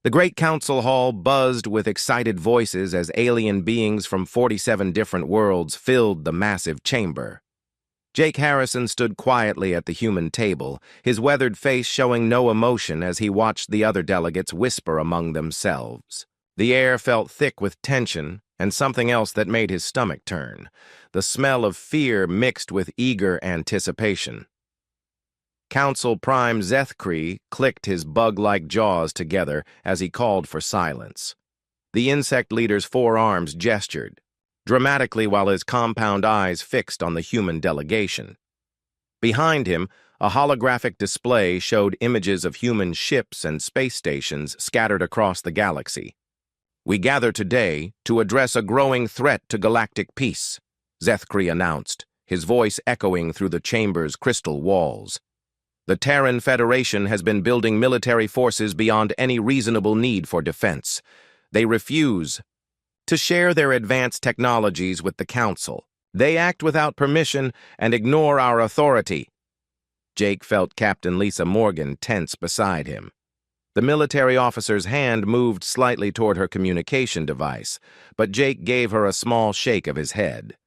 The great council hall buzzed with excited voices as alien beings from 47 different worlds filled the massive chamber. Jake Harrison stood quietly at the human table, his weathered face showing no emotion as he watched the other delegates whisper among themselves. The air felt thick with tension and something else that made his stomach turn, the smell of fear mixed with eager anticipation. Council Prime Zethkree clicked his bug-like jaws together as he called for silence. The insect leader's forearms gestured, dramatically while his compound eyes fixed on the human delegation. Behind him, a holographic display showed images of human ships and space stations scattered across the galaxy. "We gather today to address a growing threat to galactic peace," Zethkree announced, his voice echoing through the chamber's crystal walls. "The Terran Federation has been building military forces beyond any reasonable need for defense. They refuse to share their advanced technologies with the Council. They act without permission and ignore our authority." Jake felt Captain Lisa Morgan tense beside him. The military officer's hand moved slightly toward her communication device, but Jake gave her a small shake of his head.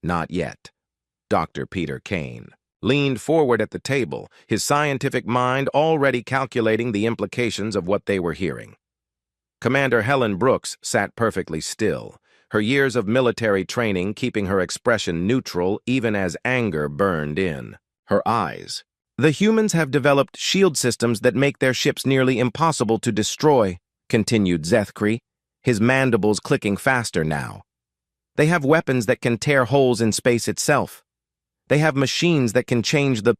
"Not yet." Dr. Peter Kane leaned forward at the table, his scientific mind already calculating the implications of what they were hearing. Commander Helen Brooks sat perfectly still, her years of military training keeping her expression neutral even as anger burned in her eyes. "The humans have developed shield systems that make their ships nearly impossible to destroy," continued Zethkree, his mandibles clicking faster now. "They have weapons that can tear holes in space itself. They have machines that can change the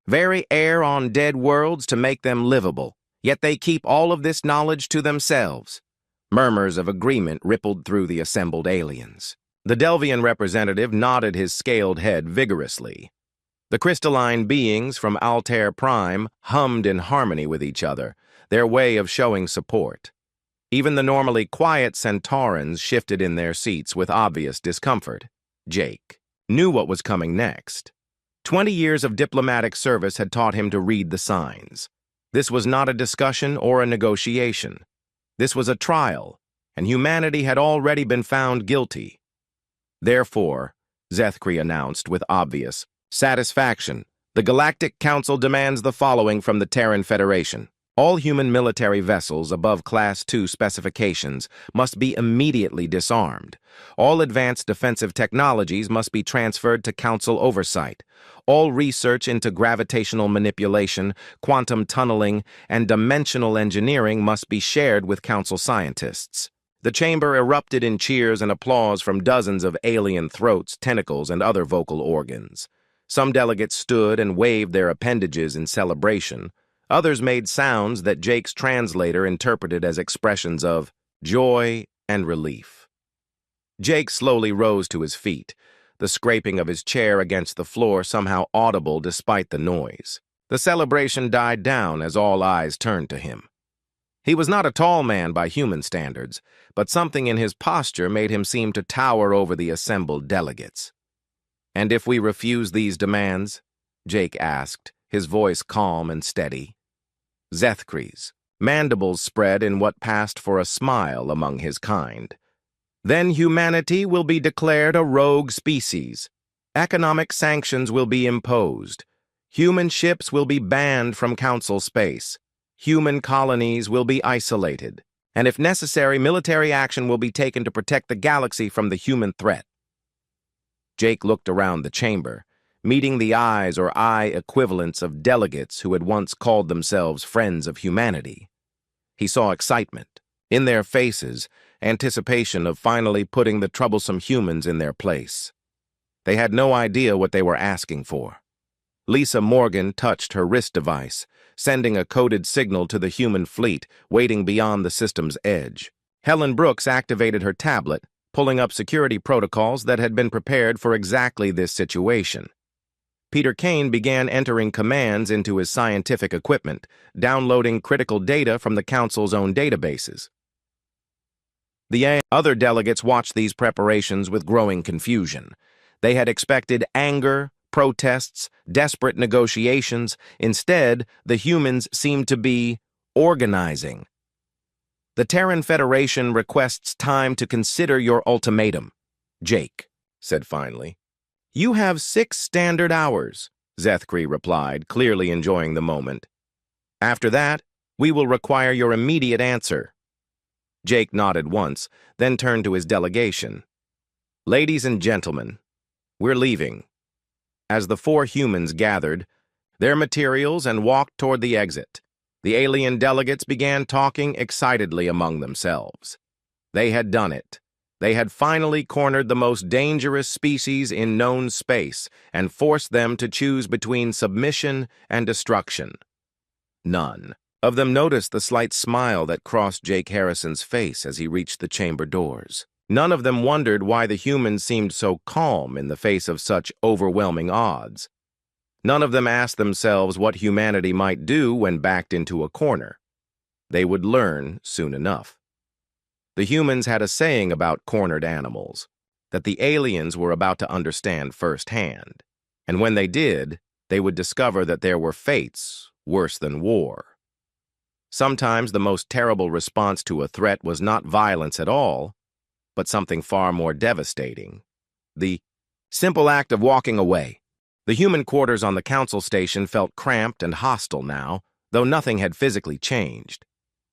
very air on dead worlds to make them livable, yet they keep all of this knowledge to themselves." Murmurs of agreement rippled through the assembled aliens. The Delvian representative nodded his scaled head vigorously. The crystalline beings from Altair Prime hummed in harmony with each other, their way of showing support. Even the normally quiet Centaurans shifted in their seats with obvious discomfort. Jake knew what was coming next. 20 years of diplomatic service had taught him to read the signs. This was not a discussion or a negotiation. This was a trial, and humanity had already been found guilty. "Therefore," Zethkree announced with obvious satisfaction, "the Galactic Council demands the following from the Terran Federation. All human military vessels above Class 2 specifications must be immediately disarmed. All advanced defensive technologies must be transferred to Council oversight. All research into gravitational manipulation, quantum tunneling, and dimensional engineering must be shared with Council scientists." The chamber erupted in cheers and applause from dozens of alien throats, tentacles, and other vocal organs. Some delegates stood and waved their appendages in celebration. Others made sounds that Jake's translator interpreted as expressions of joy and relief. Jake slowly rose to his feet, the scraping of his chair against the floor somehow audible despite the noise. The celebration died down as all eyes turned to him. He was not a tall man by human standards, but something in his posture made him seem to tower over the assembled delegates. "And if we refuse these demands?" Jake asked, his voice calm and steady. Zethkree's mandibles spread in what passed for a smile among his kind. "Then humanity will be declared a rogue species. Economic sanctions will be imposed. Human ships will be banned from Council space. Human colonies will be isolated. And if necessary, military action will be taken to protect the galaxy from the human threat." Jake looked around the chamber, meeting the eyes or eye equivalents of delegates who had once called themselves friends of humanity. He saw excitement in their faces, anticipation of finally putting the troublesome humans in their place. They had no idea what they were asking for. Lisa Morgan touched her wrist device, sending a coded signal to the human fleet waiting beyond the system's edge. Helen Brooks activated her tablet, pulling up security protocols that had been prepared for exactly this situation. Peter Kane began entering commands into his scientific equipment, downloading critical data from the Council's own databases. The other delegates watched these preparations with growing confusion. They had expected anger, protests, desperate negotiations. Instead, the humans seemed to be organizing. The Terran Federation requests time to consider your ultimatum, Jake said finally. You have 6 standard hours, Zethkri replied, clearly enjoying the moment. After that, we will require your immediate answer. Jake nodded once, then turned to his delegation. Ladies and gentlemen, we're leaving. As the 4 humans gathered their materials and walked toward the exit, the alien delegates began talking excitedly among themselves. They had done it. They had finally cornered the most dangerous species in known space and forced them to choose between submission and destruction. None of them noticed the slight smile that crossed Jake Harrison's face as he reached the chamber doors. None of them wondered why the humans seemed so calm in the face of such overwhelming odds. None of them asked themselves what humanity might do when backed into a corner. They would learn soon enough. The humans had a saying about cornered animals, that the aliens were about to understand firsthand. And when they did, they would discover that there were fates worse than war. Sometimes the most terrible response to a threat was not violence at all, but something far more devastating. The simple act of walking away. The human quarters on the council station felt cramped and hostile now, though nothing had physically changed.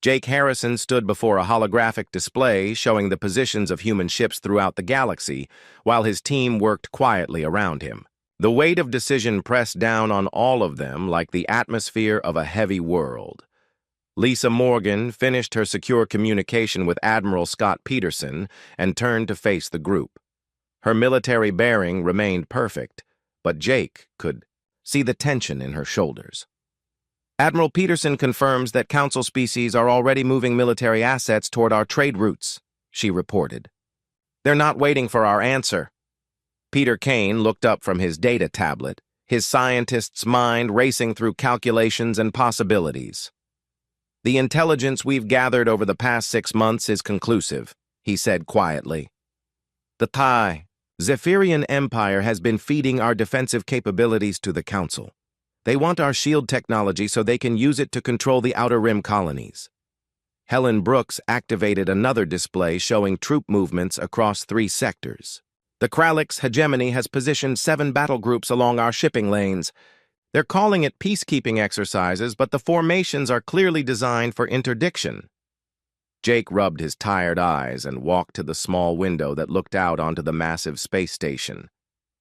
Jake Harrison stood before a holographic display showing the positions of human ships throughout the galaxy, while his team worked quietly around him. The weight of decision pressed down on all of them like the atmosphere of a heavy world. Lisa Morgan finished her secure communication with Admiral Scott Peterson and turned to face the group. Her military bearing remained perfect, but Jake could see the tension in her shoulders. Admiral Peterson confirms that Council species are already moving military assets toward our trade routes, she reported. They're not waiting for our answer. Peter Kane looked up from his data tablet, his scientist's mind racing through calculations and possibilities. The intelligence we've gathered over the past 6 months is conclusive, he said quietly. The Thai Zephyrian Empire has been feeding our defensive capabilities to the Council. They want our shield technology so they can use it to control the Outer Rim colonies. Helen Brooks activated another display showing troop movements across 3 sectors. The Kralix hegemony has positioned 7 battle groups along our shipping lanes. They're calling it peacekeeping exercises, but the formations are clearly designed for interdiction. Jake rubbed his tired eyes and walked to the small window that looked out onto the massive space station.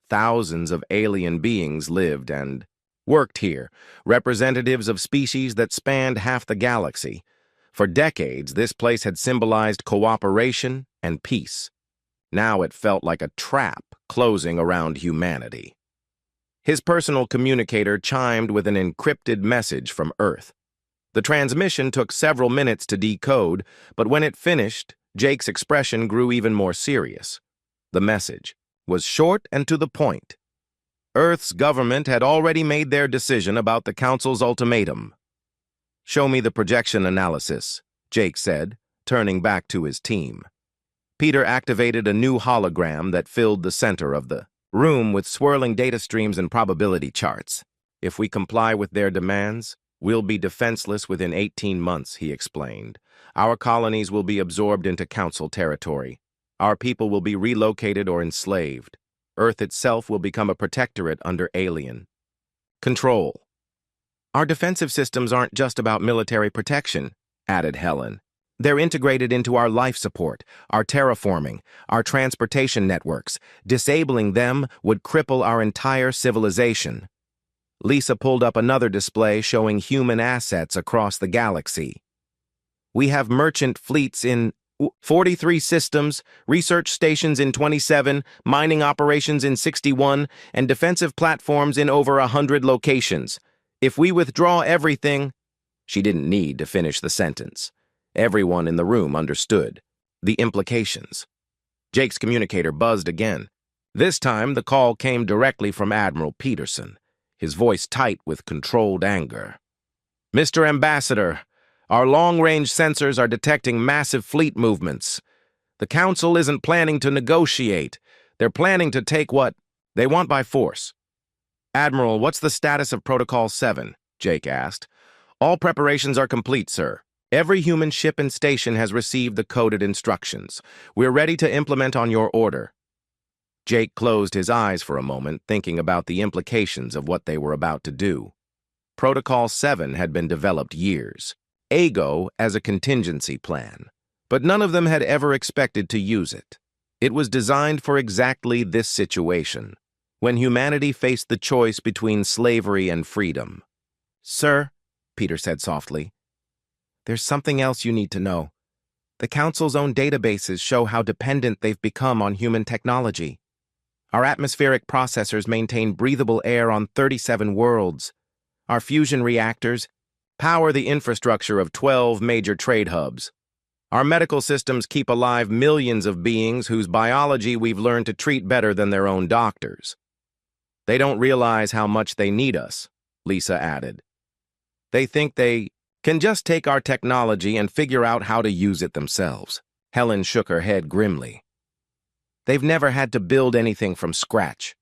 Thousands of alien beings lived and worked here, representatives of species that spanned half the galaxy. For decades, this place had symbolized cooperation and peace. Now it felt like a trap closing around humanity. His personal communicator chimed with an encrypted message from Earth. The transmission took several minutes to decode, but when it finished, Jake's expression grew even more serious. The message was short and to the point. Earth's government had already made their decision about the Council's ultimatum. Show me the projection analysis, Jake said, turning back to his team. Peter activated a new hologram that filled the center of the room with swirling data streams and probability charts. If we comply with their demands, we'll be defenseless within 18 months, he explained. Our colonies will be absorbed into Council territory. Our people will be relocated or enslaved. Earth itself will become a protectorate under alien control. Our defensive systems aren't just about military protection, added Helen. They're integrated into our life support, our terraforming, our transportation networks. Disabling them would cripple our entire civilization. Lisa pulled up another display showing human assets across the galaxy. We have merchant fleets in 43 systems, research stations in 27, mining operations in 61, and defensive platforms in over 100 locations. If we withdraw everything... She didn't need to finish the sentence. Everyone in the room understood the implications. Jake's communicator buzzed again. This time, the call came directly from Admiral Peterson, his voice tight with controlled anger. Mr. Ambassador, our long-range sensors are detecting massive fleet movements. The Council isn't planning to negotiate. They're planning to take what they want by force. Admiral, what's the status of Protocol 7? Jake asked. All preparations are complete, sir. Every human ship and station has received the coded instructions. We're ready to implement on your order. Jake closed his eyes for a moment, thinking about the implications of what they were about to do. Protocol 7 had been developed years ago as a contingency plan, but none of them had ever expected to use it. It was designed for exactly this situation, when humanity faced the choice between slavery and freedom. "Sir," Peter said softly, "there's something else you need to know. The Council's own databases show how dependent they've become on human technology. Our atmospheric processors maintain breathable air on 37 worlds. Our fusion reactors power the infrastructure of 12 major trade hubs. Our medical systems keep alive millions of beings whose biology we've learned to treat better than their own doctors. They don't realize how much they need us," Lisa added. "They think they can just take our technology and figure out how to use it themselves." Helen shook her head grimly. "They've never had to build anything from scratch.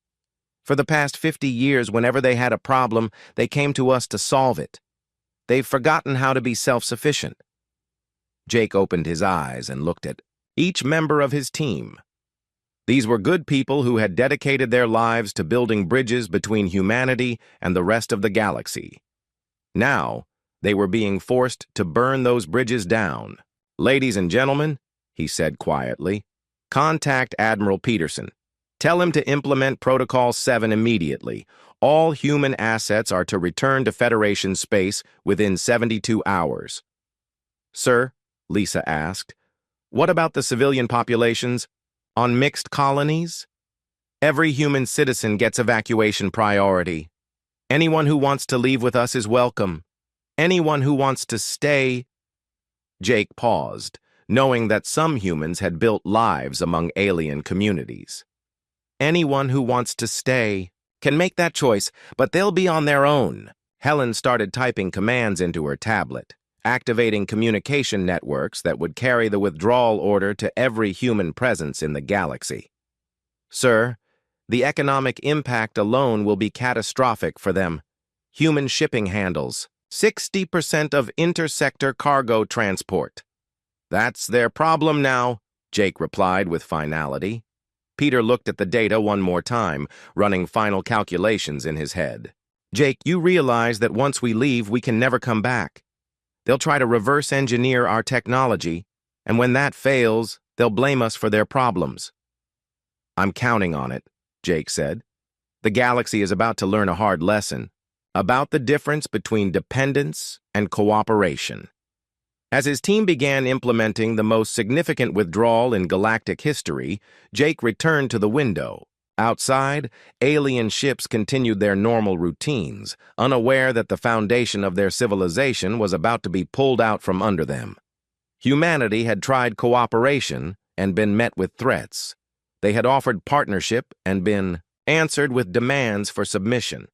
For the past 50 years, whenever they had a problem, they came to us to solve it. They've forgotten how to be self-sufficient." Jake opened his eyes and looked at each member of his team. These were good people who had dedicated their lives to building bridges between humanity and the rest of the galaxy. Now, they were being forced to burn those bridges down. "Ladies and gentlemen," he said quietly, "contact Admiral Peterson. Tell him to implement Protocol 7 immediately. All human assets are to return to Federation space within 72 hours. "Sir," Lisa asked, "what about the civilian populations? On mixed colonies? Every human citizen gets evacuation priority. Anyone who wants to leave with us is welcome. Anyone who wants to stay—" Jake paused, knowing that some humans had built lives among alien communities. "Anyone who wants to stay can make that choice, but they'll be on their own." Helen started typing commands into her tablet, activating communication networks that would carry the withdrawal order to every human presence in the galaxy. "Sir, the economic impact alone will be catastrophic for them. Human shipping handles 60% of intersector cargo transport." "That's their problem now," Jake replied with finality. Peter looked at the data one more time, running final calculations in his head. "Jake, you realize that once we leave, we can never come back. They'll try to reverse engineer our technology, and when that fails, they'll blame us for their problems." "I'm counting on it," Jake said. "The galaxy is about to learn a hard lesson about the difference between dependence and cooperation." As his team began implementing the most significant withdrawal in galactic history, Jake returned to the window. Outside, alien ships continued their normal routines, unaware that the foundation of their civilization was about to be pulled out from under them. Humanity had tried cooperation and been met with threats. They had offered partnership and been answered with demands for submission.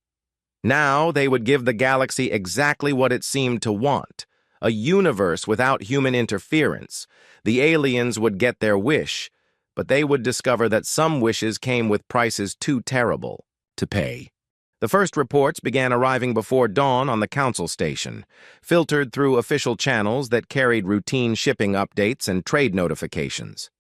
Now they would give the galaxy exactly what it seemed to want: a universe without human interference. The aliens would get their wish, but they would discover that some wishes came with prices too terrible to pay. The first reports began arriving before dawn on the Council station, filtered through official channels that carried routine shipping updates and trade notifications.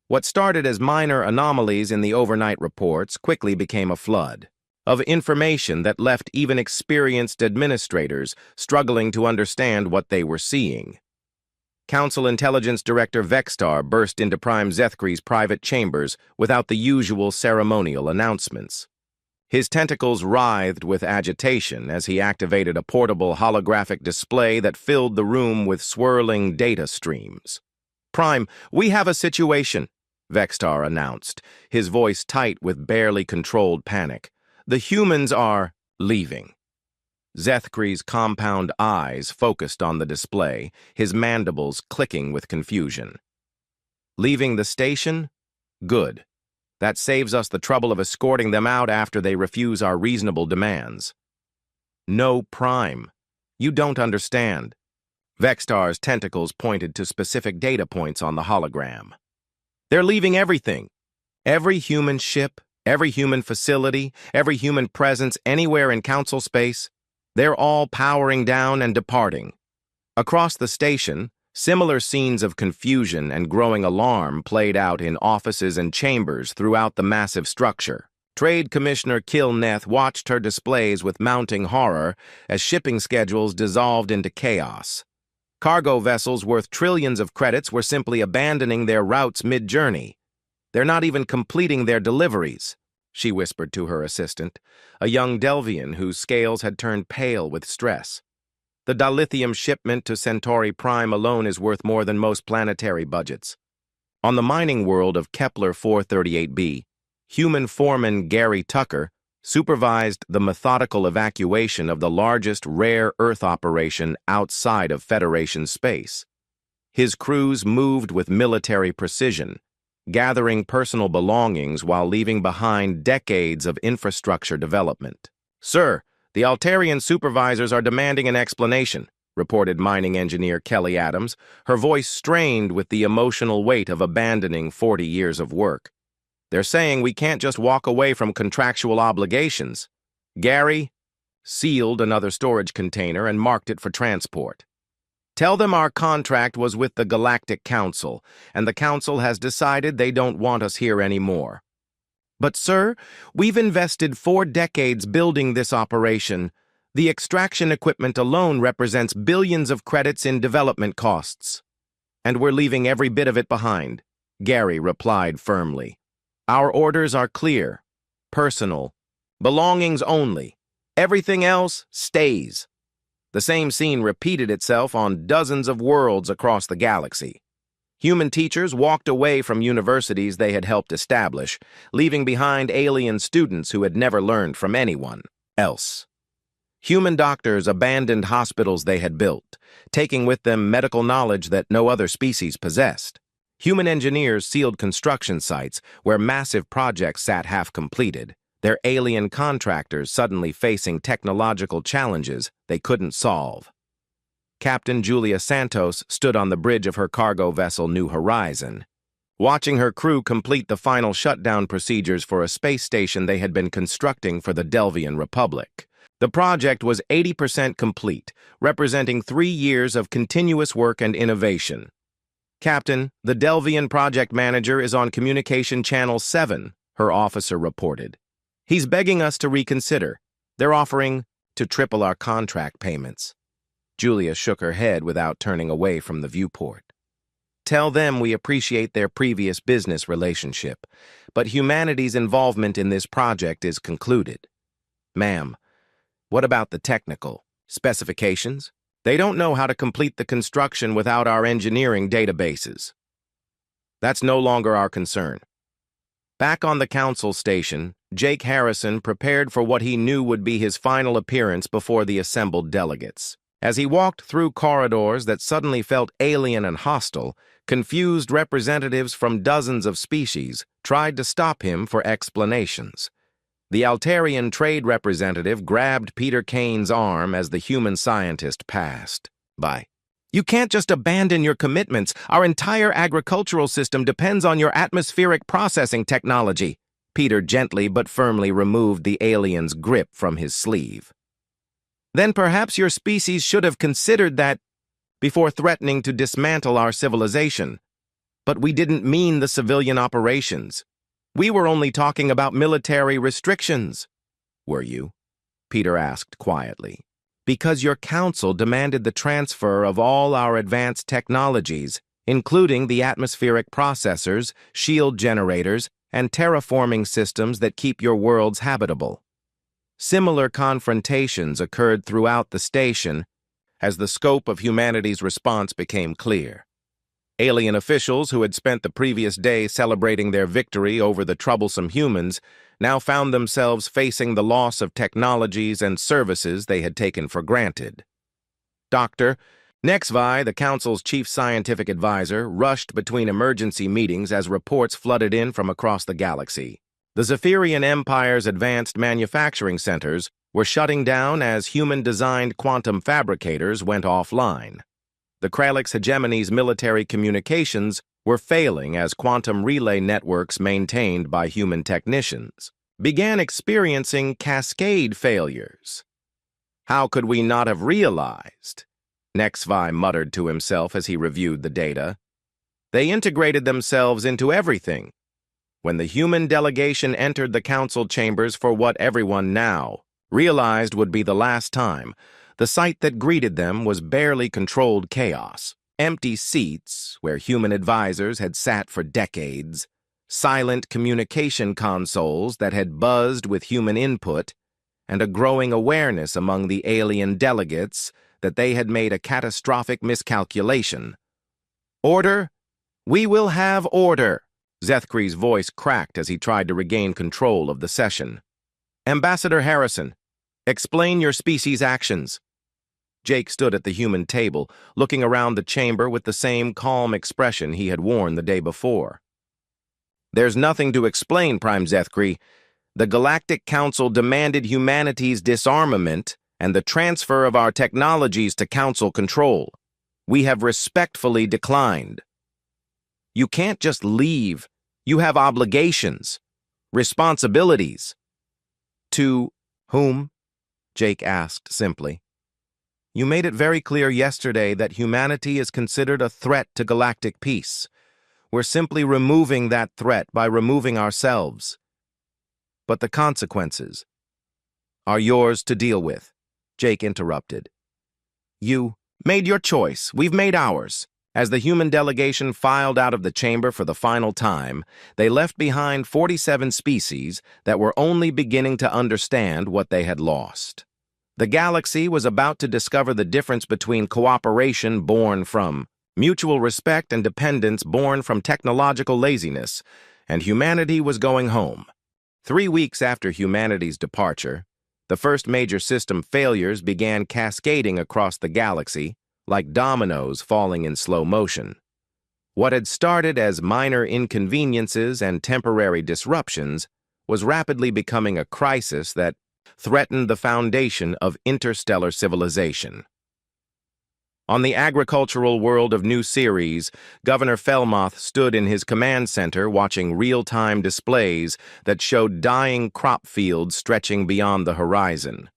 What started as minor anomalies in the overnight reports quickly became a flood of information that left even experienced administrators struggling to understand what they were seeing. Council Intelligence Director Vextar burst into Prime Zethkri's private chambers without the usual ceremonial announcements. His tentacles writhed with agitation as he activated a portable holographic display that filled the room with swirling data streams. "Prime, we have a situation," Vextar announced, his voice tight with barely controlled panic. "The humans are leaving." Zethkri's compound eyes focused on the display, his mandibles clicking with confusion. "Leaving the station? Good. That saves us the trouble of escorting them out after they refuse our reasonable demands." "No, Prime. You don't understand." Vextar's tentacles pointed to specific data points on the hologram. "They're leaving everything. Every human ship, every human facility, every human presence anywhere in Council space, they're all powering down and departing. Across the station, similar scenes of confusion and growing alarm played out in offices and chambers throughout the massive structure. Trade Commissioner Kilneth watched her displays with mounting horror as shipping schedules dissolved into chaos. Cargo vessels worth trillions of credits were simply abandoning their routes mid-journey. "They're not even completing their deliveries," she whispered to her assistant, a young Delvian whose scales had turned pale with stress. "The dilithium shipment to Centauri Prime alone is worth more than most planetary budgets." On the mining world of Kepler 438b, human foreman Gary Tucker supervised the methodical evacuation of the largest rare Earth operation outside of Federation space. His crews moved with military precision, gathering personal belongings while leaving behind decades of infrastructure development. "Sir, the Altarian supervisors are demanding an explanation," reported mining engineer Kelly Adams, her voice strained with the emotional weight of abandoning 40 years of work. "They're saying we can't just walk away from contractual obligations." Gary sealed another storage container and marked it for transport. "Tell them our contract was with the Galactic Council, and the Council has decided they don't want us here anymore." "But, sir, we've invested 4 decades building this operation. The extraction equipment alone represents billions of credits in development costs." "And we're leaving every bit of it behind," Gary replied firmly. "Our orders are clear, personal, belongings only. Everything else stays." The same scene repeated itself on dozens of worlds across the galaxy. Human teachers walked away from universities they had helped establish, leaving behind alien students who had never learned from anyone else. Human doctors abandoned hospitals they had built, taking with them medical knowledge that no other species possessed. Human engineers sealed construction sites where massive projects sat half-completed, their alien contractors suddenly facing technological challenges they couldn't solve. Captain Julia Santos stood on the bridge of her cargo vessel New Horizon, watching her crew complete the final shutdown procedures for a space station they had been constructing for the Delvian Republic. The project was 80% complete, representing 3 years of continuous work and innovation. "Captain, the Delvian project manager is on Communication Channel 7, her officer reported. "He's begging us to reconsider. They're offering to triple our contract payments." Julia shook her head without turning away from the viewport. "Tell them we appreciate their previous business relationship, but humanity's involvement in this project is concluded." "Ma'am, what about the technical specifications? They don't know how to complete the construction without our engineering databases." "That's no longer our concern." Back on the council station, Jake Harrison prepared for what he knew would be his final appearance before the assembled delegates. As he walked through corridors that suddenly felt alien and hostile, confused representatives from dozens of species tried to stop him for explanations. The Altarian trade representative grabbed Peter Kane's arm as the human scientist passed by. "You can't just abandon your commitments. Our entire agricultural system depends on your atmospheric processing technology." Peter gently but firmly removed the alien's grip from his sleeve. "Then perhaps your species should have considered that before threatening to dismantle our civilization. But we didn't mean the civilian operations. We were only talking about military restrictions." "Were you?" Peter asked quietly. "Because your council demanded the transfer of all our advanced technologies, including the atmospheric processors, shield generators, and terraforming systems that keep your worlds habitable." Similar confrontations occurred throughout the station as the scope of humanity's response became clear. Alien officials who had spent the previous day celebrating their victory over the troublesome humans now found themselves facing the loss of technologies and services they had taken for granted. Dr. HFY, the Council's chief scientific advisor, rushed between emergency meetings as reports flooded in from across the galaxy. The Zephyrian Empire's advanced manufacturing centers were shutting down as human-designed quantum fabricators went offline. The Kralix hegemony's military communications were failing as quantum relay networks maintained by human technicians began experiencing cascade failures. How could we not have realized? HFY muttered to himself as he reviewed the data. They integrated themselves into everything. When the human delegation entered the council chambers for what everyone now realized would be the last time, the sight that greeted them was barely controlled chaos. Empty seats, where human advisors had sat for decades, silent communication consoles that had buzzed with human input, and a growing awareness among the alien delegates that they had made a catastrophic miscalculation. "Order! We will have order!" Zethkri's voice cracked as he tried to regain control of the session. "Ambassador Harrison, explain your species' actions." Jake stood at the human table, looking around the chamber with the same calm expression he had worn the day before. "There's nothing to explain, Prime Zethkri. The Galactic Council demanded humanity's disarmament and the transfer of our technologies to Council control. We have respectfully declined. You can't just leave. You have obligations, responsibilities." "To whom?" Jake asked simply. "You made it very clear yesterday that humanity is considered a threat to galactic peace. We're simply removing that threat by removing ourselves. But the consequences are yours to deal with," Jake interrupted. "You made your choice. We've made ours." As the human delegation filed out of the chamber for the final time, they left behind 47 species that were only beginning to understand what they had lost. The galaxy was about to discover the difference between cooperation born from mutual respect and dependence born from technological laziness, and humanity was going home. 3 weeks after humanity's departure, the first major system failures began cascading across the galaxy, like dominoes falling in slow motion. What had started as minor inconveniences and temporary disruptions was rapidly becoming a crisis that threatened the foundation of interstellar civilization. On the agricultural world of New Ceres, Governor Felmoth stood in his command center watching real-time displays that showed dying crop fields stretching beyond the horizon.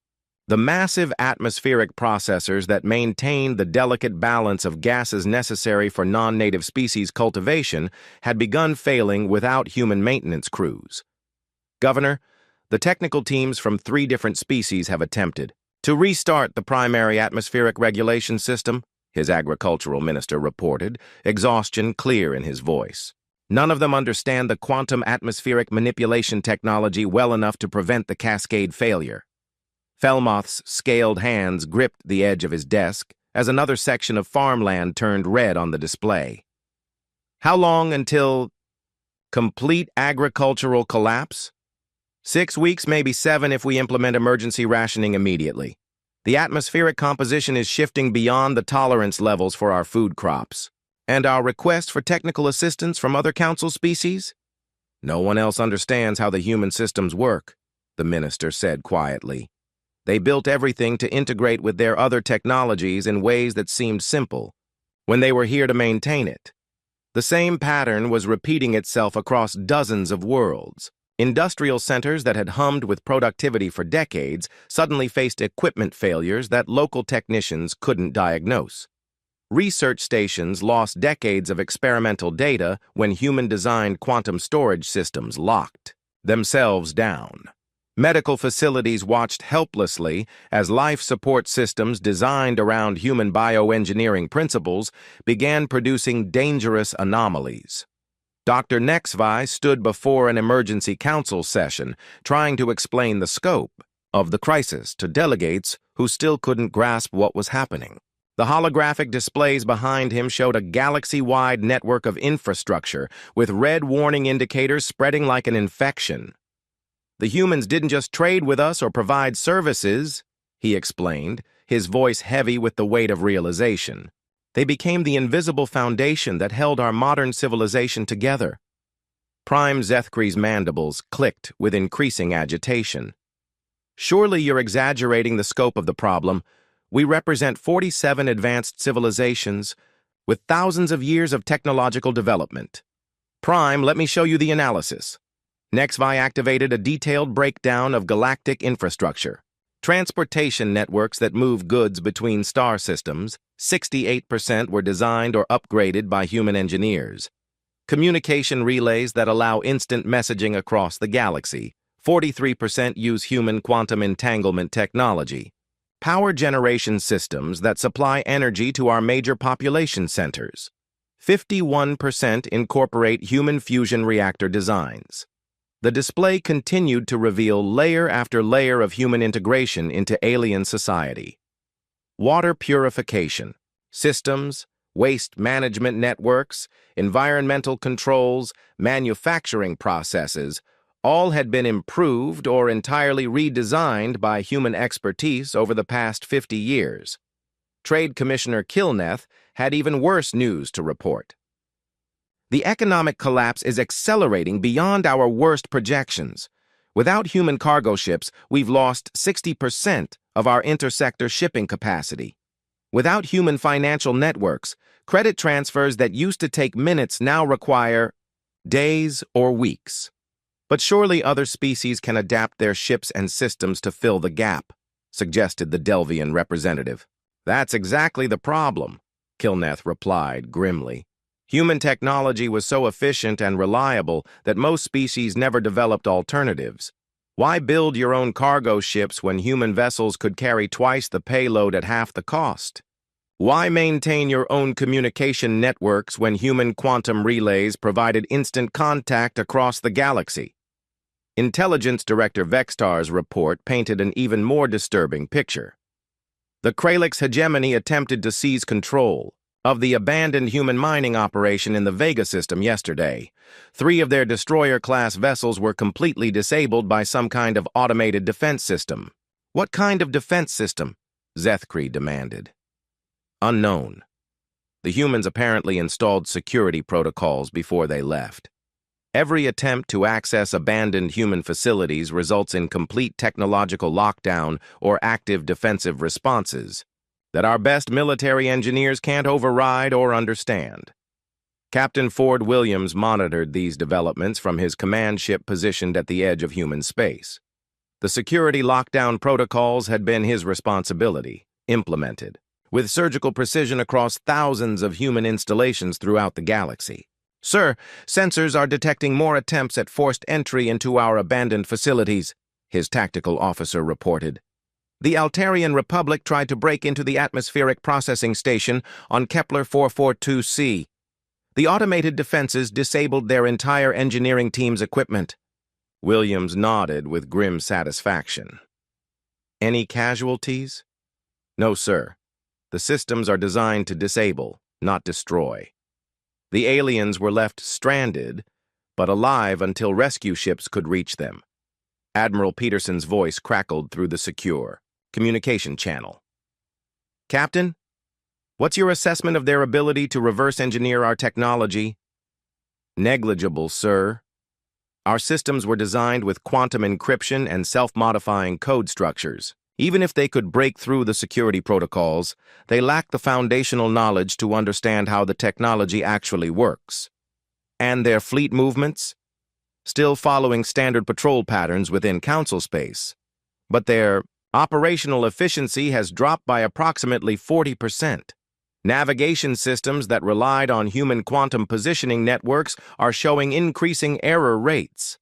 The massive atmospheric processors that maintained the delicate balance of gases necessary for non-native species cultivation had begun failing without human maintenance crews. "Governor, the technical teams from 3 different species have attempted to restart the primary atmospheric regulation system," his agricultural minister reported, exhaustion clear in his voice. "None of them understand the quantum atmospheric manipulation technology well enough to prevent the cascade failure." Felmoth's scaled hands gripped the edge of his desk as another section of farmland turned red on the display. "How long until complete agricultural collapse?" 6 weeks, maybe 7 if we implement emergency rationing immediately. The atmospheric composition is shifting beyond the tolerance levels for our food crops. And our request for technical assistance from other council species? No one else understands how the human systems work, the minister said quietly. They built everything to integrate with their other technologies in ways that seemed simple, when they were here to maintain it. The same pattern was repeating itself across dozens of worlds. Industrial centers that had hummed with productivity for decades suddenly faced equipment failures that local technicians couldn't diagnose. Research stations lost decades of experimental data when human-designed quantum storage systems locked themselves down. Medical facilities watched helplessly as life support systems designed around human bioengineering principles began producing dangerous anomalies. Dr. HFY stood before an emergency council session, trying to explain the scope of the crisis to delegates who still couldn't grasp what was happening. The holographic displays behind him showed a galaxy-wide network of infrastructure, with red warning indicators spreading like an infection. "The humans didn't just trade with us or provide services," he explained, his voice heavy with the weight of realization. "They became the invisible foundation that held our modern civilization together." Prime Zethkri's mandibles clicked with increasing agitation. "Surely you're exaggerating the scope of the problem. We represent 47 advanced civilizations with thousands of years of technological development. Prime, let me show you the analysis." HFY activated a detailed breakdown of galactic infrastructure. Transportation networks that move goods between star systems, 68% were designed or upgraded by human engineers. Communication relays that allow instant messaging across the galaxy, 43% use human quantum entanglement technology. Power generation systems that supply energy to our major population centers, 51% incorporate human fusion reactor designs. The display continued to reveal layer after layer of human integration into alien society. Water purification, systems, waste management networks, environmental controls, manufacturing processes, all had been improved or entirely redesigned by human expertise over the past 50 years. Trade Commissioner Kilneth had even worse news to report. The economic collapse is accelerating beyond our worst projections. Without human cargo ships, we've lost 60% of our intersector shipping capacity. Without human financial networks, credit transfers that used to take minutes now require days or weeks. But surely other species can adapt their ships and systems to fill the gap, suggested the Delvian representative. That's exactly the problem, Kilneth replied grimly. Human technology was so efficient and reliable that most species never developed alternatives. Why build your own cargo ships when human vessels could carry twice the payload at half the cost? Why maintain your own communication networks when human quantum relays provided instant contact across the galaxy? Intelligence Director Vextar's report painted an even more disturbing picture. The Kralix hegemony attempted to seize control of the abandoned human mining operation in the Vega system yesterday. 3 of their destroyer-class vessels were completely disabled by some kind of automated defense system. What kind of defense system? Zethkri demanded. Unknown. The humans apparently installed security protocols before they left. Every attempt to access abandoned human facilities results in complete technological lockdown or active defensive responses that our best military engineers can't override or understand. Captain Ford Williams monitored these developments from his command ship positioned at the edge of human space. The security lockdown protocols had been his responsibility, implemented with surgical precision across thousands of human installations throughout the galaxy. Sir, sensors are detecting more attempts at forced entry into our abandoned facilities, his tactical officer reported. The Altarian Republic tried to break into the atmospheric processing station on Kepler 442c. The automated defenses disabled their entire engineering team's equipment. Williams nodded with grim satisfaction. Any casualties? No, sir. The systems are designed to disable, not destroy. The aliens were left stranded, but alive until rescue ships could reach them. Admiral Peterson's voice crackled through the secure communication channel. Captain, what's your assessment of their ability to reverse engineer our technology? Negligible, sir. Our systems were designed with quantum encryption and self-modifying code structures. Even if they could break through the security protocols, they lack the foundational knowledge to understand how the technology actually works. And their fleet movements? Still following standard patrol patterns within Council space. But their operational efficiency has dropped by approximately 40%. Navigation systems that relied on human quantum positioning networks are showing increasing error rates.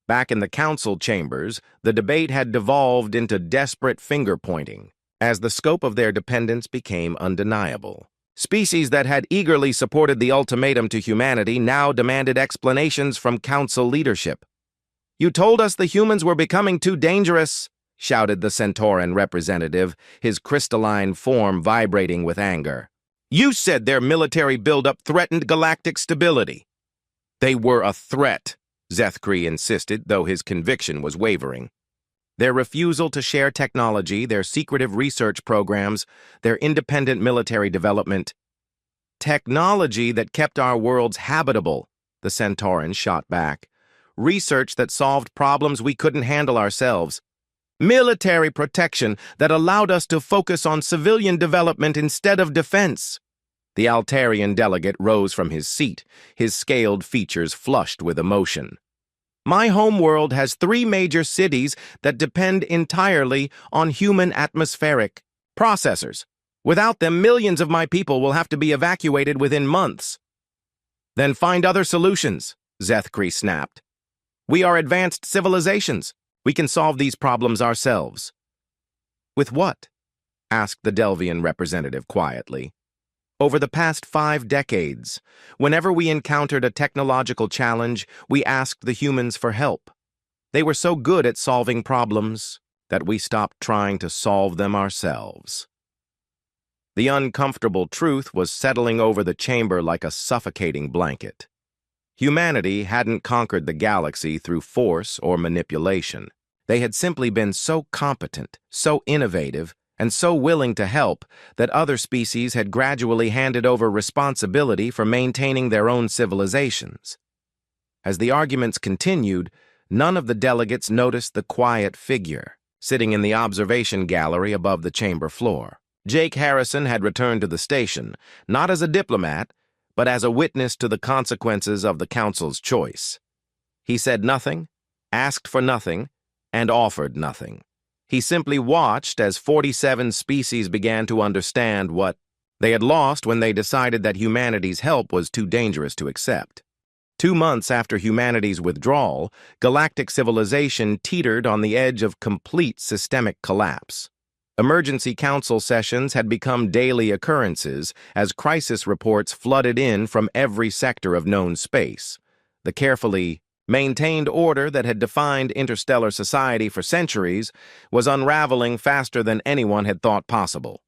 Back in the council chambers, the debate had devolved into desperate finger-pointing, as the scope of their dependence became undeniable. Species that had eagerly supported the ultimatum to humanity now demanded explanations from council leadership. "You told us the humans were becoming too dangerous," shouted the Centauran representative, his crystalline form vibrating with anger. "You said their military buildup threatened galactic stability." "They were a threat," Zethkri insisted, though his conviction was wavering. Their refusal to share technology, their secretive research programs, their independent military development. "Technology that kept our worlds habitable," the Centauran shot back. "Research that solved problems we couldn't handle ourselves. Military protection that allowed us to focus on civilian development instead of defense." The Altarian delegate rose from his seat, his scaled features flushed with emotion. My homeworld has 3 major cities that depend entirely on human atmospheric processors. Without them, millions of my people will have to be evacuated within months. Then find other solutions, Zethkri snapped. We are advanced civilizations. We can solve these problems ourselves. With what? Asked the Delvian representative quietly. Over the past 5 decades, whenever we encountered a technological challenge, we asked the humans for help. They were so good at solving problems that we stopped trying to solve them ourselves. The uncomfortable truth was settling over the chamber like a suffocating blanket. Humanity hadn't conquered the galaxy through force or manipulation. They had simply been so competent, so innovative, and so willing to help that other species had gradually handed over responsibility for maintaining their own civilizations. As the arguments continued, none of the delegates noticed the quiet figure sitting in the observation gallery above the chamber floor. Jake Harrison had returned to the station, not as a diplomat, but as a witness to the consequences of the Council's choice. He said nothing, asked for nothing, and offered nothing. He simply watched as 47 species began to understand what they had lost when they decided that humanity's help was too dangerous to accept. 2 months after humanity's withdrawal, galactic civilization teetered on the edge of complete systemic collapse. Emergency council sessions had become daily occurrences as crisis reports flooded in from every sector of known space. The carefully maintained order that had defined interstellar society for centuries was unraveling faster than anyone had thought possible.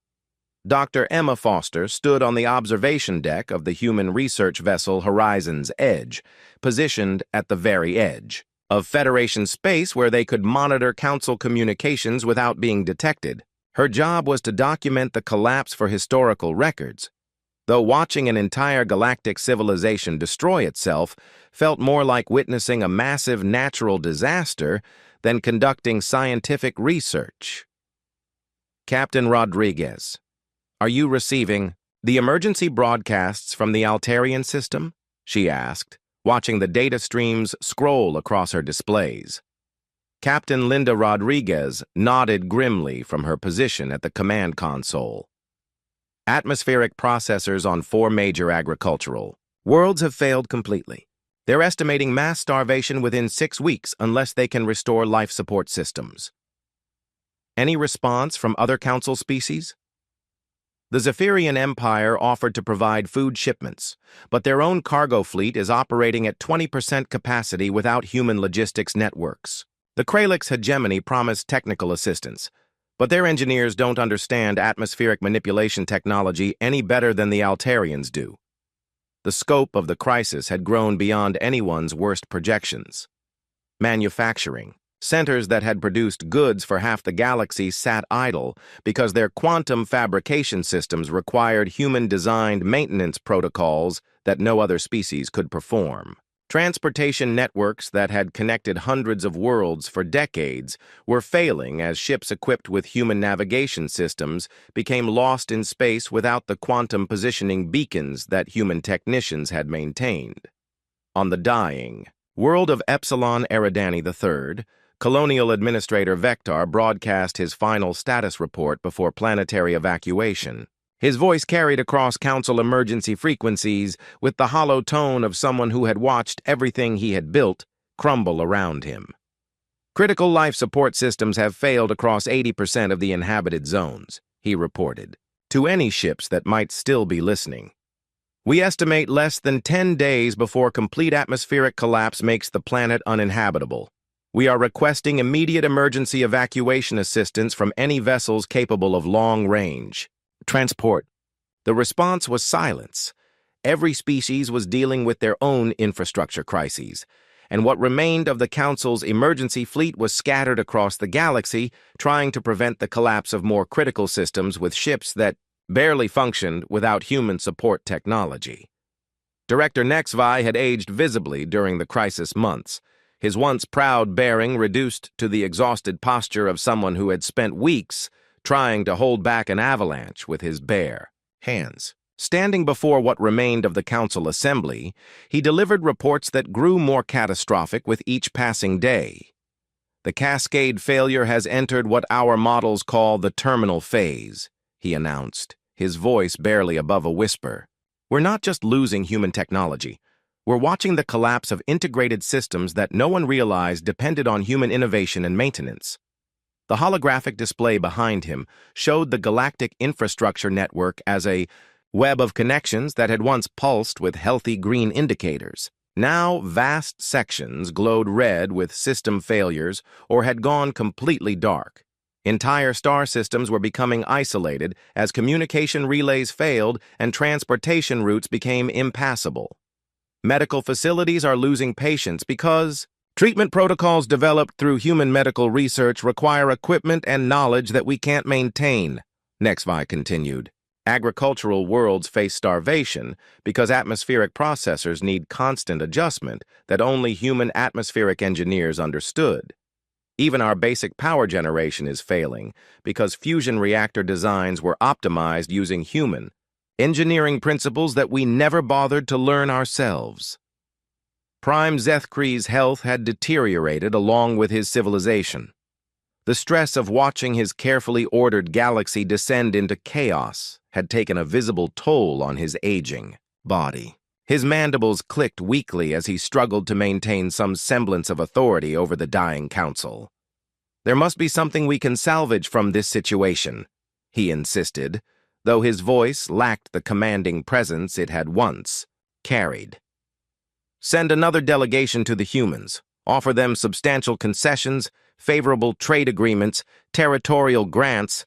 Dr. Emma Foster stood on the observation deck of the human research vessel Horizon's Edge, positioned at the very edge of Federation space where they could monitor council communications without being detected. Her job was to document the collapse for historical records, though watching an entire galactic civilization destroy itself felt more like witnessing a massive natural disaster than conducting scientific research. Captain Rodriguez, are you receiving the emergency broadcasts from the Altarian system? She asked, watching the data streams scroll across her displays. Captain Linda Rodriguez nodded grimly from her position at the command console. Atmospheric processors on 4 major agricultural worlds have failed completely. They're estimating mass starvation within 6 weeks unless they can restore life support systems. Any response from other council species? The Zephyrian Empire offered to provide food shipments, but their own cargo fleet is operating at 20% capacity without human logistics networks. The Kralix hegemony promised technical assistance, but their engineers don't understand atmospheric manipulation technology any better than the Altarians do. The scope of the crisis had grown beyond anyone's worst projections. Manufacturing, centers that had produced goods for half the galaxy sat idle because their quantum fabrication systems required human-designed maintenance protocols that no other species could perform. Transportation networks that had connected hundreds of worlds for decades were failing as ships equipped with human navigation systems became lost in space without the quantum positioning beacons that human technicians had maintained. On the dying world of Epsilon Eridani III, Colonial Administrator Vector broadcast his final status report before planetary evacuation. His voice carried across council emergency frequencies with the hollow tone of someone who had watched everything he had built crumble around him. Critical life support systems have failed across 80% of the inhabited zones, he reported, to any ships that might still be listening. We estimate less than 10 days before complete atmospheric collapse makes the planet uninhabitable. We are requesting immediate emergency evacuation assistance from any vessels capable of long-range transport. The response was silence. Every species was dealing with their own infrastructure crises, and what remained of the Council's emergency fleet was scattered across the galaxy, trying to prevent the collapse of more critical systems with ships that barely functioned without human support technology. Director Nexvi had aged visibly during the crisis months, his once proud bearing reduced to the exhausted posture of someone who had spent weeks trying to hold back an avalanche with his bare hands. Standing before what remained of the council assembly, he delivered reports that grew more catastrophic with each passing day. The cascade failure has entered what our models call the terminal phase, he announced, his voice barely above a whisper. We're not just losing human technology. We're watching the collapse of integrated systems that no one realized depended on human innovation and maintenance. The holographic display behind him showed the Galactic infrastructure network as a web of connections that had once pulsed with healthy green indicators. Now vast sections glowed red with system failures or had gone completely dark. Entire star systems were becoming isolated as communication relays failed and transportation routes became impassable. Medical facilities are losing patients because treatment protocols developed through human medical research require equipment and knowledge that we can't maintain, HFY continued. Agricultural worlds face starvation because atmospheric processors need constant adjustment that only human atmospheric engineers understood. Even our basic power generation is failing because fusion reactor designs were optimized using human engineering principles that we never bothered to learn ourselves. Prime Zethkri's health had deteriorated along with his civilization. The stress of watching his carefully ordered galaxy descend into chaos had taken a visible toll on his aging body. His mandibles clicked weakly as he struggled to maintain some semblance of authority over the dying council. There must be something we can salvage from this situation, he insisted, though his voice lacked the commanding presence it had once carried. Send another delegation to the humans, offer them substantial concessions, favorable trade agreements, territorial grants,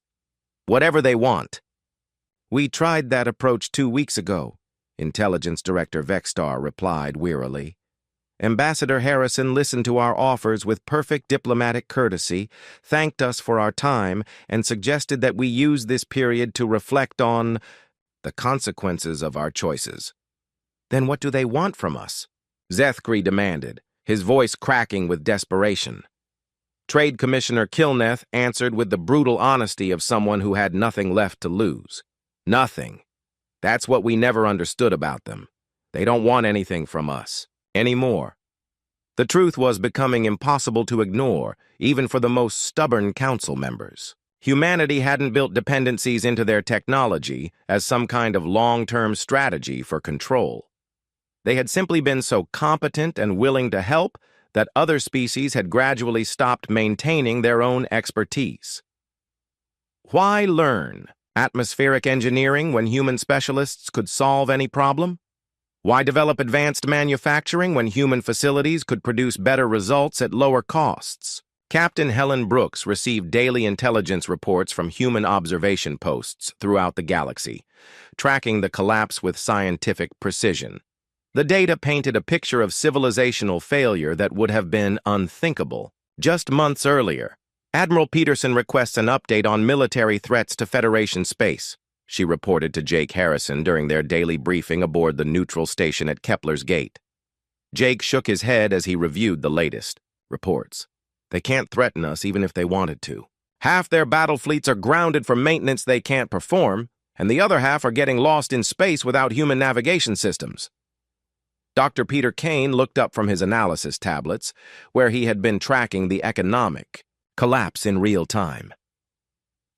whatever they want. We tried that approach 2 weeks ago, Intelligence Director Vexstar replied wearily. Ambassador Harrison listened to our offers with perfect diplomatic courtesy, thanked us for our time, and suggested that we use this period to reflect on the consequences of our choices. Then what do they want from us? Zethkri demanded, his voice cracking with desperation. Trade Commissioner Kilneth answered with the brutal honesty of someone who had nothing left to lose. Nothing. That's what we never understood about them. They don't want anything from us. Anymore. The truth was becoming impossible to ignore, even for the most stubborn council members. Humanity hadn't built dependencies into their technology as some kind of long-term strategy for control. They had simply been so competent and willing to help that other species had gradually stopped maintaining their own expertise. Why learn atmospheric engineering when human specialists could solve any problem? Why develop advanced manufacturing when human facilities could produce better results at lower costs? Captain Helen Brooks received daily intelligence reports from human observation posts throughout the galaxy, tracking the collapse with scientific precision. The data painted a picture of civilizational failure that would have been unthinkable just months earlier. Admiral Peterson requests an update on military threats to Federation space, she reported to Jake Harrison during their daily briefing aboard the neutral station at Kepler's Gate. Jake shook his head as he reviewed the latest reports. They can't threaten us even if they wanted to. Half their battle fleets are grounded for maintenance they can't perform, and the other half are getting lost in space without human navigation systems. Dr. Peter Kane looked up from his analysis tablets, where he had been tracking the economic collapse in real time.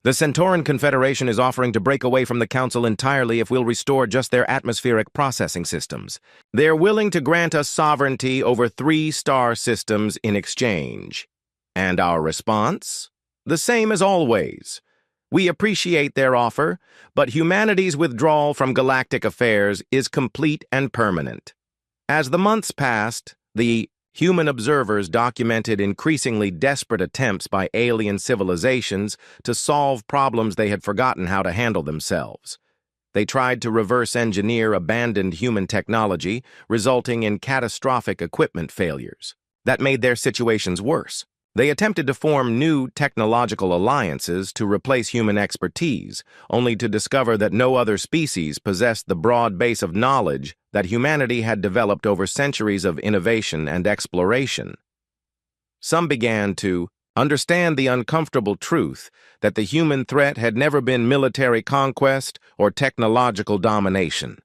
The Centauran Confederation is offering to break away from the Council entirely if we'll restore just their atmospheric processing systems. They're willing to grant us sovereignty over 3 star systems in exchange. And our response? The same as always. We appreciate their offer, but humanity's withdrawal from galactic affairs is complete and permanent. As the months passed, the human observers documented increasingly desperate attempts by alien civilizations to solve problems they had forgotten how to handle themselves. They tried to reverse engineer abandoned human technology, resulting in catastrophic equipment failures. That made their situations worse. They attempted to form new technological alliances to replace human expertise, only to discover that no other species possessed the broad base of knowledge that humanity had developed over centuries of innovation and exploration. Some began to Understand the uncomfortable truth that the human threat had never been military conquest or technological domination.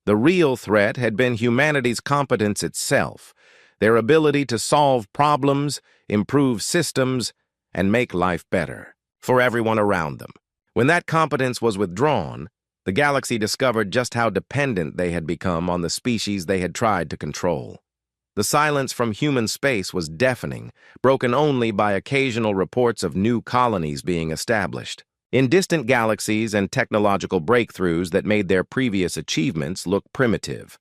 The real threat had been humanity's competence itself, their ability to solve problems, improve systems, and make life better for everyone around them. When that competence was withdrawn, the galaxy discovered just how dependent they had become on the species they had tried to control. The silence from human space was deafening, broken only by occasional reports of new colonies being established. In distant galaxies and technological breakthroughs that made their previous achievements look primitive.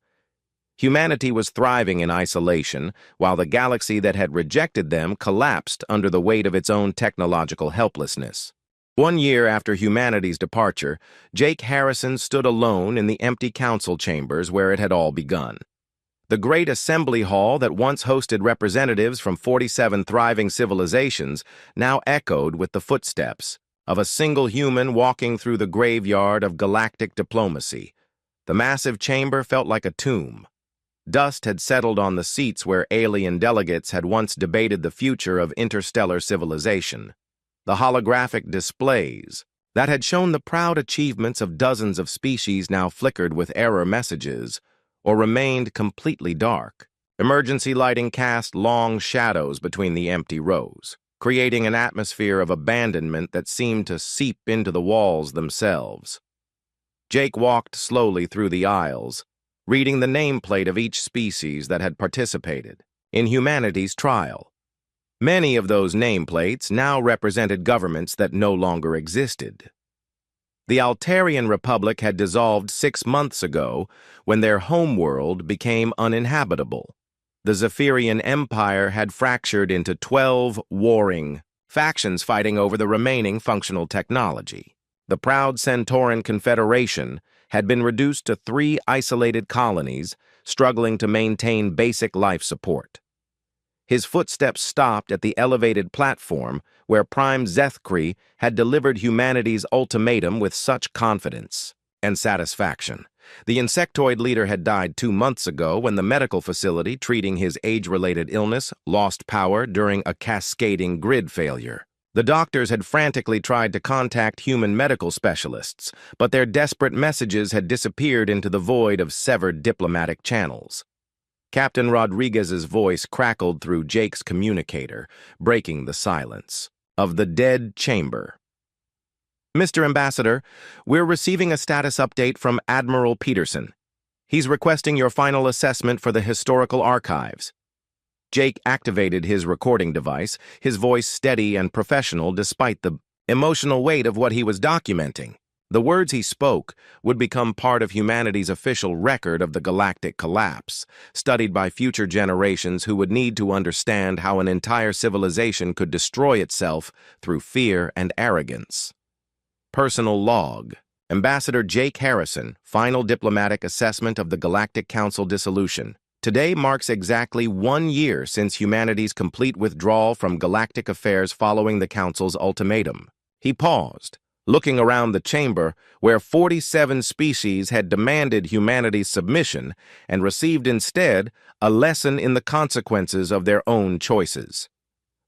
Humanity was thriving in isolation, while the galaxy that had rejected them collapsed under the weight of its own technological helplessness. 1 year after humanity's departure, Jake Harrison stood alone in the empty council chambers where it had all begun. The great assembly hall that once hosted representatives from 47 thriving civilizations now echoed with the footsteps of a single human walking through the graveyard of galactic diplomacy. The massive chamber felt like a tomb. Dust had settled on the seats where alien delegates had once debated the future of interstellar civilization. The holographic displays that had shown the proud achievements of dozens of species now flickered with error messages or remained completely dark. Emergency lighting cast long shadows between the empty rows, creating an atmosphere of abandonment that seemed to seep into the walls themselves. Jake walked slowly through the aisles, reading the nameplate of each species that had participated in humanity's trial. Many of those nameplates now represented governments that no longer existed. The Altarian Republic had dissolved 6 months ago when their homeworld became uninhabitable. The Zephyrian Empire had fractured into 12 warring factions fighting over the remaining functional technology. The proud Centauran Confederation had been reduced to 3 isolated colonies struggling to maintain basic life support. His footsteps stopped at the elevated platform where Prime Zethkri had delivered humanity's ultimatum with such confidence and satisfaction. The insectoid leader had died 2 months ago when the medical facility treating his age-related illness lost power during a cascading grid failure. The doctors had frantically tried to contact human medical specialists, but their desperate messages had disappeared into the void of severed diplomatic channels. Captain Rodriguez's voice crackled through Jake's communicator, breaking the silence of the dead chamber. Mr. Ambassador, we're receiving a status update from Admiral Peterson. He's requesting your final assessment for the historical archives. Jake activated his recording device, his voice steady and professional despite the emotional weight of what he was documenting. The words he spoke would become part of humanity's official record of the galactic collapse, studied by future generations who would need to understand how an entire civilization could destroy itself through fear and arrogance. Personal log. Ambassador Jake Harrison, final diplomatic assessment of the Galactic Council dissolution. Today marks exactly 1 year since humanity's complete withdrawal from galactic affairs following the Council's ultimatum. He paused, looking around the chamber where 47 species had demanded humanity's submission and received instead a lesson in the consequences of their own choices.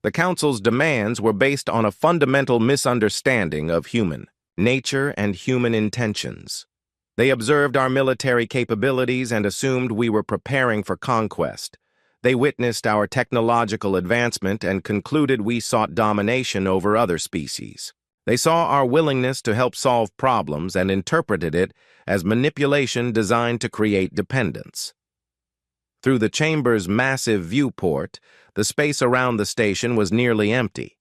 The Council's demands were based on a fundamental misunderstanding of human nature and human intentions. They observed our military capabilities and assumed we were preparing for conquest. They witnessed our technological advancement and concluded we sought domination over other species. They saw our willingness to help solve problems and interpreted it as manipulation designed to create dependence. Through the chamber's massive viewport, the space around the station was nearly empty,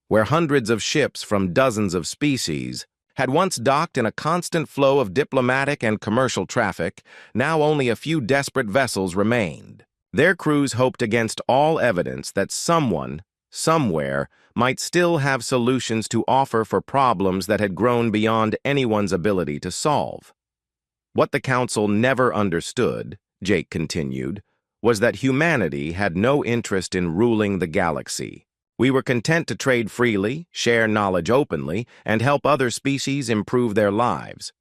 where hundreds of ships from dozens of species had once docked in a constant flow of diplomatic and commercial traffic. Now only a few desperate vessels remained. Their crews hoped against all evidence that someone, somewhere, might still have solutions to offer for problems that had grown beyond anyone's ability to solve. What the Council never understood, Jake continued, was that humanity had no interest in ruling the galaxy. We were content to trade freely, share knowledge openly, and help other species improve their lives.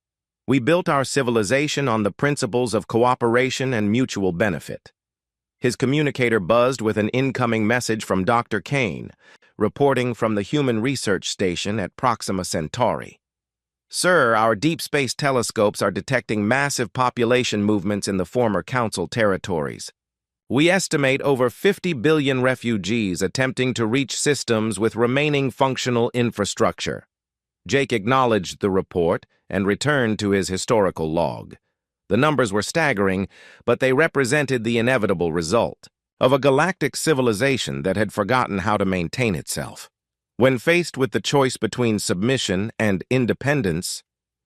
We built our civilization on the principles of cooperation and mutual benefit. His communicator buzzed with an incoming message from Dr. Kane. reporting from the Human Research Station at Proxima Centauri. "Sir, our deep space telescopes are detecting massive population movements in the former Council territories. We estimate over 50 billion refugees attempting to reach systems with remaining functional infrastructure." Jake acknowledged the report and returned to his historical log. The numbers were staggering, but they represented the inevitable result of a galactic civilization that had forgotten how to maintain itself. When faced with the choice between submission and independence,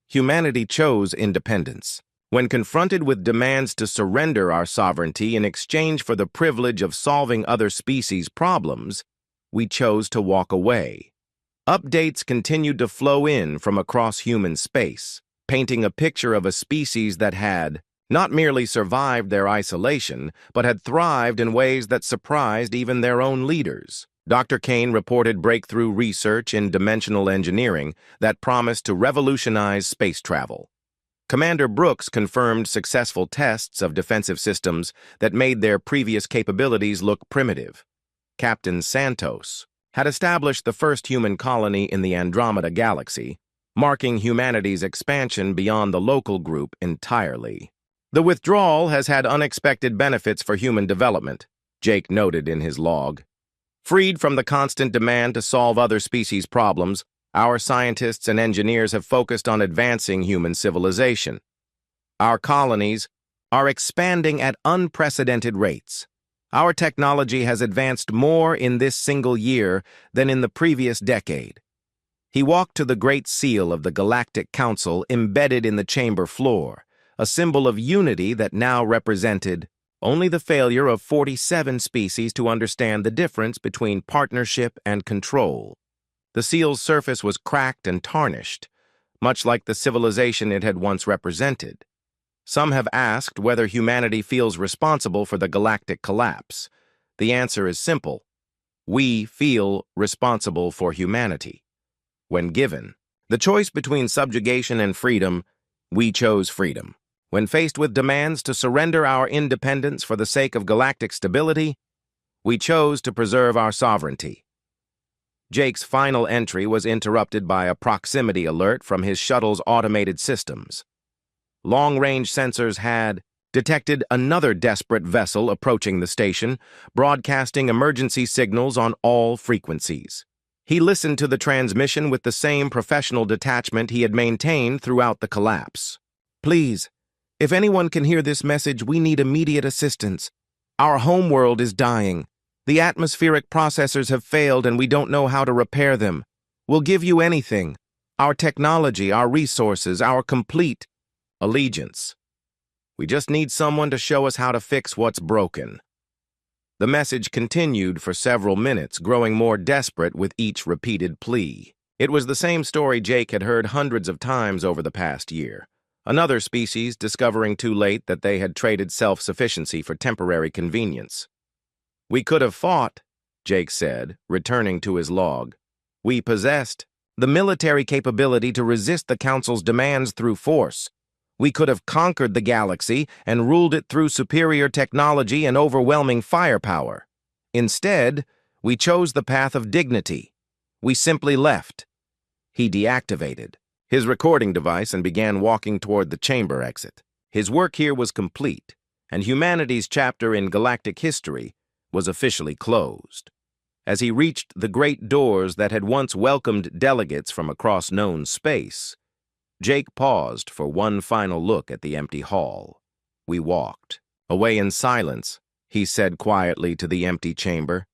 humanity chose independence. When confronted with demands to surrender our sovereignty in exchange for the privilege of solving other species' problems, we chose to walk away. Updates continued to flow in from across human space, painting a picture of a species that had not merely survived their isolation, but had thrived in ways that surprised even their own leaders. Dr. Kane reported breakthrough research in dimensional engineering that promised to revolutionize space travel. Commander Brooks confirmed successful tests of defensive systems that made their previous capabilities look primitive. Captain Santos had established the first human colony in the Andromeda Galaxy, marking humanity's expansion beyond the local group entirely. "The withdrawal has had unexpected benefits for human development," Jake noted in his log. "Freed from the constant demand to solve other species' problems, our scientists and engineers have focused on advancing human civilization. Our colonies are expanding at unprecedented rates. Our technology has advanced more in this single year than in the previous decade." He walked to the Great Seal of the Galactic Council embedded in the chamber floor, a symbol of unity that now represented only the failure of 47 species to understand the difference between partnership and control. The seal's surface was cracked and tarnished, much like the civilization it had once represented. Some have asked whether humanity feels responsible for the galactic collapse. The answer is simple. We feel responsible for humanity. When given the choice between subjugation and freedom, we chose freedom. When faced with demands to surrender our independence for the sake of galactic stability, we chose to preserve our sovereignty. Jake's final entry was interrupted by a proximity alert from his shuttle's automated systems. Long-range sensors had detected another desperate vessel approaching the station, broadcasting emergency signals on all frequencies. He listened to the transmission with the same professional detachment he had maintained throughout the collapse. "Please, if anyone can hear this message, we need immediate assistance. Our homeworld is dying. The atmospheric processors have failed and we don't know how to repair them. We'll give you anything. Our technology, our resources, our complete allegiance. We just need someone to show us how to fix what's broken." The message continued for several minutes, growing more desperate with each repeated plea. It was the same story Jake had heard hundreds of times over the past year. Another species discovering too late that they had traded self-sufficiency for temporary convenience. "We could have fought," Jake said, returning to his log. "We possessed the military capability to resist the Council's demands through force. We could have conquered the galaxy and ruled it through superior technology and overwhelming firepower. Instead, we chose the path of dignity. We simply left." He deactivated his recording device and began walking toward the chamber exit. His work here was complete, and humanity's chapter in galactic history was officially closed. As he reached the great doors that had once welcomed delegates from across known space, Jake paused for one final look at the empty hall. "We walked away in silence," he said quietly to the empty chamber,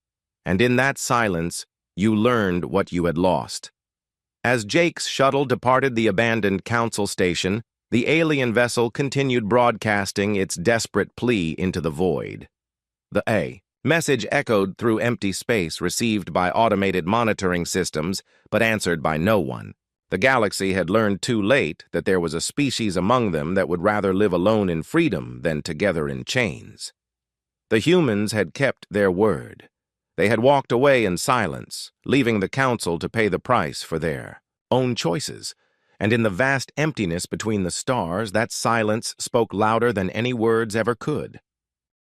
"and in that silence, you learned what you had lost." As Jake's shuttle departed the abandoned council station, the alien vessel continued broadcasting its desperate plea into the void. The message echoed through empty space, received by automated monitoring systems, but answered by no one. The galaxy had learned too late that there was a species among them that would rather live alone in freedom than together in chains. The humans had kept their word. They had walked away in silence, leaving the council to pay the price for their own choices. And in the vast emptiness between the stars, that silence spoke louder than any words ever could.